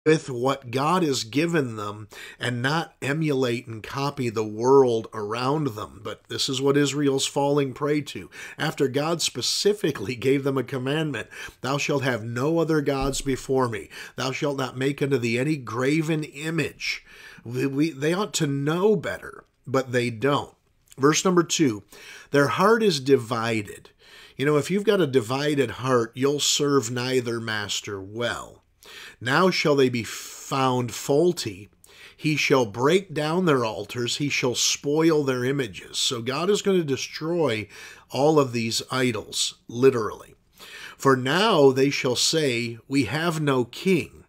with what God has given them and not emulate and copy the world around them. But this is what Israel's falling prey to. After God specifically gave them a commandment, thou shalt have no other gods before me. Thou shalt not make unto thee any graven image. They ought to know better, but they don't. Verse number 2, their heart is divided. You know, if you've got a divided heart, you'll serve neither master well. Now shall they be found faulty. He shall break down their altars. He shall spoil their images. So God is going to destroy all of these idols, literally. For now they shall say, we have no king,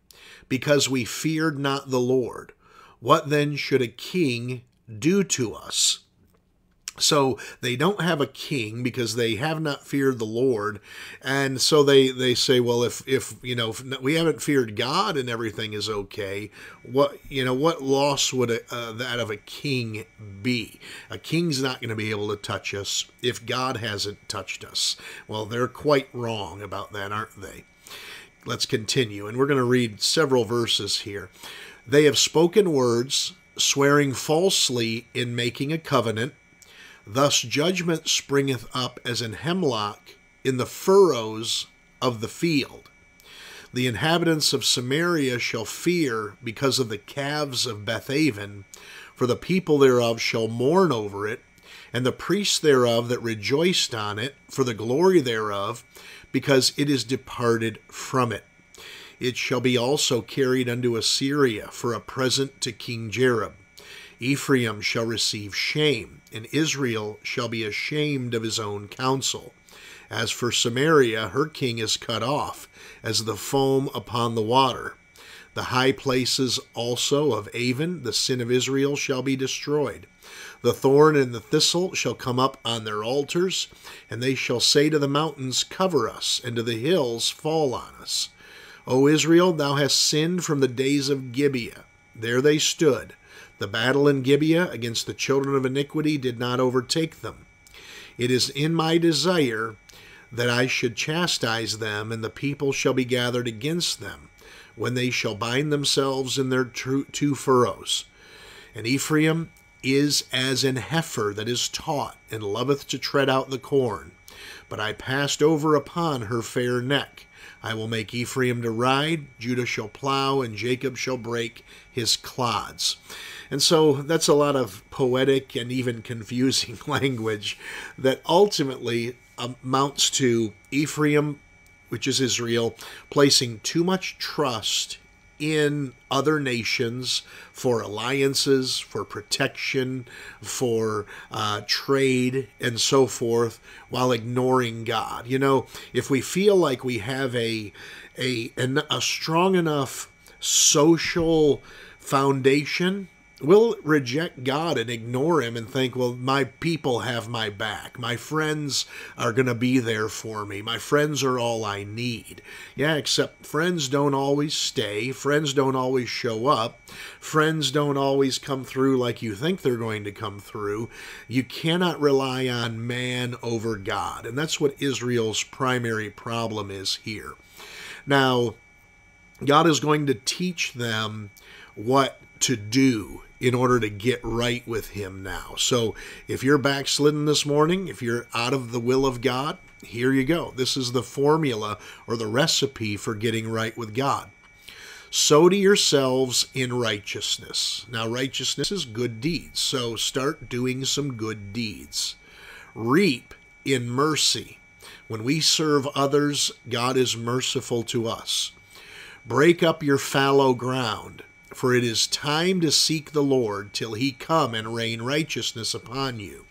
because we feared not the Lord. What then should a king do to us? So they don't have a king because they have not feared the Lord. And so they say, well, if we haven't feared God and everything is okay, what loss would that of a king be? A king's not going to be able to touch us if God hasn't touched us. Well, they're quite wrong about that, aren't they? Let's continue. And we're going to read several verses here. They have spoken words, swearing falsely in making a covenant. Thus judgment springeth up as an hemlock in the furrows of the field. The inhabitants of Samaria shall fear because of the calves of Bethaven, for the people thereof shall mourn over it, and the priests thereof that rejoiced on it, for the glory thereof, because it is departed from it. It shall be also carried unto Assyria for a present to King Jareb. Ephraim shall receive shame, and Israel shall be ashamed of his own counsel. As for Samaria, her king is cut off, as the foam upon the water. The high places also of Avon, the sin of Israel, shall be destroyed. The thorn and the thistle shall come up on their altars, and they shall say to the mountains, cover us, and to the hills, fall on us. O Israel, thou hast sinned from the days of Gibeah. There they stood. The battle in Gibeah against the children of iniquity did not overtake them. It is in my desire that I should chastise them, and the people shall be gathered against them, when they shall bind themselves in their two furrows. And Ephraim is as an heifer that is taught, and loveth to tread out the corn. But I passed over upon her fair neck. I will make Ephraim to ride, Judah shall plow, and Jacob shall break his clods. And so that's a lot of poetic and even confusing language that ultimately amounts to Ephraim, which is Israel, placing too much trust in other nations for alliances, for protection, for trade, and so forth, while ignoring God. You know, if we feel like we have a strong enough social foundation, we'll reject God and ignore him and think, well, my people have my back. My friends are going to be there for me. My friends are all I need. Yeah, except friends don't always stay. Friends don't always show up. Friends don't always come through like you think they're going to come through. You cannot rely on man over God. And that's what Israel's primary problem is here. Now, God is going to teach them what to do in order to get right with him now. So if you're backslidden this morning, if you're out of the will of God, here you go. This is the formula or the recipe for getting right with God. Sow to yourselves in righteousness. Now, righteousness is good deeds, so start doing some good deeds. Reap in mercy. When we serve others, God is merciful to us. Break up your fallow ground. For it is time to seek the Lord till he come and rain righteousness upon you.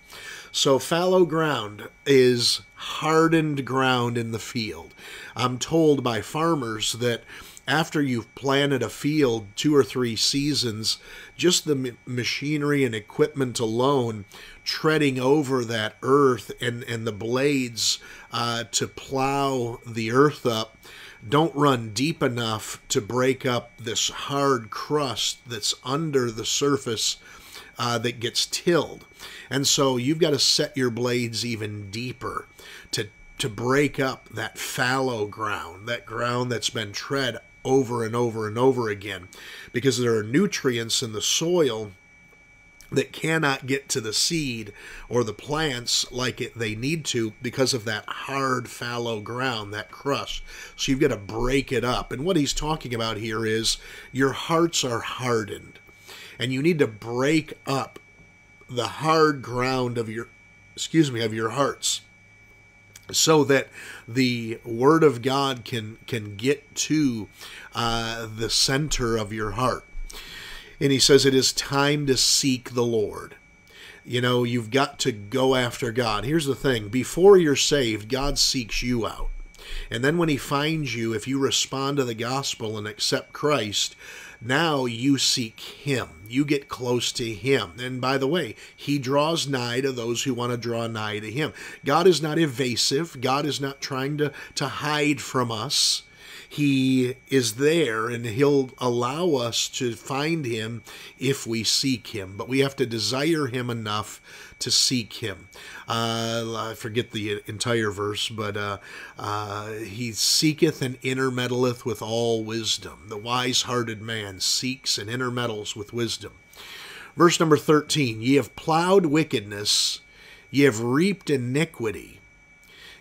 So fallow ground is hardened ground in the field. I'm told by farmers that after you've planted a field 2 or 3 seasons, just the machinery and equipment alone treading over that earth and the blades to plow the earth up don't run deep enough to break up this hard crust that's under the surface that gets tilled. And so you've got to set your blades even deeper to break up that fallow ground, that ground that's been tread over and over and over again, because there are nutrients in the soil that cannot get to the seed or the plants like they need to because of that hard, fallow ground, that crust. So you've got to break it up. And what he's talking about here is your hearts are hardened, and you need to break up the hard ground of your hearts, so that the Word of God can get to the center of your heart. And he says it is time to seek the Lord. You know, you've got to go after God. Here's the thing. Before you're saved, God seeks you out. And then when he finds you, if you respond to the gospel and accept Christ, now you seek him. You get close to him. And by the way, he draws nigh to those who want to draw nigh to him. God is not evasive. God is not trying to hide from us. He is there, and he'll allow us to find him if we seek him. But we have to desire him enough to seek him. I forget the entire verse, but he seeketh and intermeddleth with all wisdom. The wise-hearted man seeks and intermeddles with wisdom. Verse number 13, ye have plowed wickedness, ye have reaped iniquity.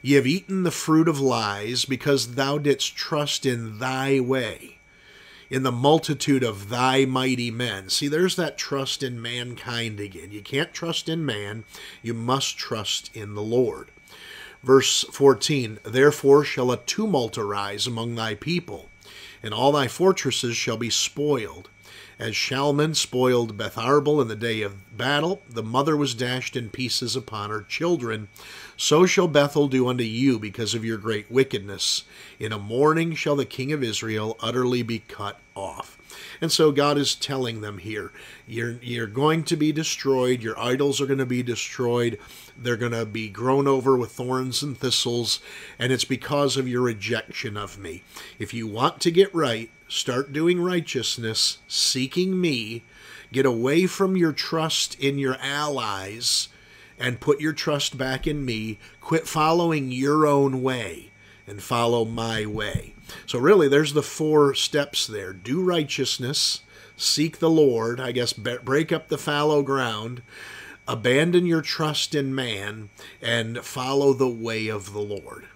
Ye have eaten the fruit of lies, because thou didst trust in thy way, in the multitude of thy mighty men. See, there's that trust in mankind again. You can't trust in man. You must trust in the Lord. Verse 14, therefore shall a tumult arise among thy people, and all thy fortresses shall be spoiled. As Shalman spoiled Betharbel in the day of battle, the mother was dashed in pieces upon her children. So shall Bethel do unto you because of your great wickedness. In a morning shall the king of Israel utterly be cut off. And so God is telling them here, you're going to be destroyed. Your idols are going to be destroyed. They're going to be grown over with thorns and thistles, and it's because of your rejection of me. If you want to get right, start doing righteousness, seeking me, get away from your trust in your allies, and put your trust back in me. Quit following your own way and follow my way. So really, there's the 4 steps there. Do righteousness, seek the Lord, I guess break up the fallow ground, abandon your trust in man, and follow the way of the Lord.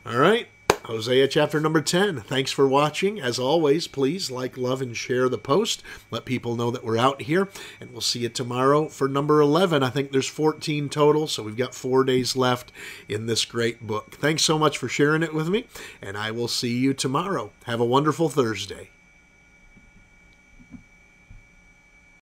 All right, Hosea chapter number 10. Thanks for watching. As always, please like, love, and share the post. Let people know that we're out here, and we'll see you tomorrow for number 11. I think there's 14 total, so we've got 4 days left in this great book. Thanks so much for sharing it with me, and I will see you tomorrow. Have a wonderful Thursday.